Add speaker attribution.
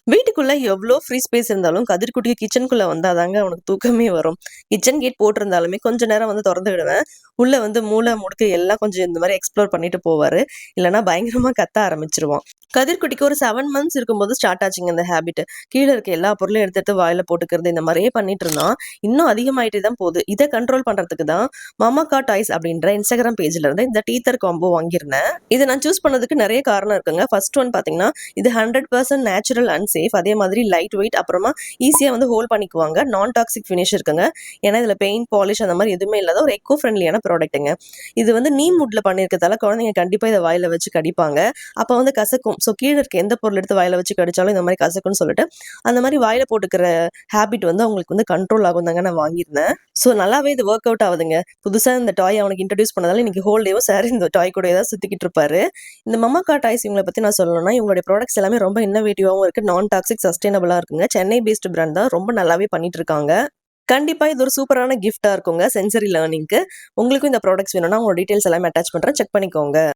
Speaker 1: வீட்டுக்குள்ள எவ்ளோ free space இருந்தாலும், கதிர்குட்டிக்கு கிச்சனுக்குள்ள வந்தா தாங்க அவனுக்கு தூக்கமே வரும். கிச்சன் கேட் போட்டிருந்தாலுமே கொஞ்ச நேரம் வந்து தொறந்து விடுவேன். உள்ள வந்து மூல முடுக்கு எல்லாம் கொஞ்சம் இந்த மாரி எக்ஸ்ப்ளோர் பண்ணிட்டு போவாரு. இல்லன்னா பயங்கரமா கத்த ஆரம்பிச்சுருவான். கதிர்குட்டிக்கு ஒரு 7 மந்த்ஸ் இருக்கும்போது ஸ்டார்ட் ஆச்சுங்க இந்த ஹேபிட். கீழ இருக்க எல்லா பொருளையும் எடுத்து எடுத்து வாயில போட்டுக்கிறது, இந்த மாரியே பண்ணிட்டு இருந்தான். இன்னும் அதிகமாயிட்டே தான் போகுது. இத கண்ட்ரோல் பண்றதுக்கு தான் மமாக்கா டாய்ஸ் அப்படின்ற Instagram பேஜ்ல இருந்து இந்த டீத்தர் காம்போ வாங்கியிருந்தேன். இத நான் சூஸ் பண்ணதுக்கு நெறைய காரணம் இருக்குங்க. ஃபர்ஸ்ட் ஒன் பார்த்தீங்கன்னா, இது 100% நேச்சுரல் அண்ட் சேஃப். அதே மாதிரி லைட் வெயிட், அப்புறமா ஈஸியா வந்து ஹோல்ட் பண்ணிக்குவாங்க. நான் டாக்ஸிக் ஃபினிஷ் இருக்குங்க. ஏன்னா இதுல பெயிண்ட், பாலிஷ் அந்த மாரி எதுவுமே இல்லாத ஒரு எக்கோ ஃப்ரெண்ட்லியான ப்ராடக்ட்டுங்க. இது வந்து நீம் வுட்ல பண்ணியிருக்கதால குழந்தைங்க கண்டிப்பா இத வாயில வச்சு கடிப்பாங்க. அப்ப வந்து கசக்கும். ஸோ கீழ இருக்க எந்த பொருள் எடுத்து வாயில வச்சு கடிச்சாலும் இந்த மாரி கசக்கும்னு சொல்லிட்டு, அந்த மாரி வாயில போட்டுக்கிற ஹேபிட் வந்து அவங்களுக்கு வந்து கண்ட்ரோல் ஆகும் தாங்க நான் வாங்கியிருந்தேன். ஸோ நல்லாவே இது வொர்க் அவுட் ஆகுதுங்க. புதுசா இந்த டாய் அவனுக்கு இன்ட்ரோடியூஸ் பண்ணதால இன்னைக்கு ஹோல் டேவும் சார் இந்த டாய் கூடயே தான் சுத்திக்கிட்டு இருப்பாரு. இந்த மமாக்கா டாய்ஸ் இவங்கள பத்தி நான் சொல்லணும்னா, இவங்களுடைய ப்ராடக்ட்ஸ் எல்லாமே ரொம்ப இன்னோவேட்டிவாவும் இருக்கு. நான் டாக்ஸிக், சஸ்டைனபிளா இருக்குங்க. சென்னை பேஸ்ட் பிராண்ட் தான். ரொம்ப நல்லாவே பண்ணிட்டு இருக்காங்க. கண்டிப்பா இது ஒரு சூப்பரான கிஃப்ட்டா இருக்குங்க சென்சரி லேர்னிங்க்கு. உங்களுக்கும் இந்த ப்ராடக்ட்ஸ் வேணும்னா, உங்களோட டீட்டெயில்ஸ் எல்லாமே அட்டாச் பண்றேன். செக் பண்ணிக்கோங்க.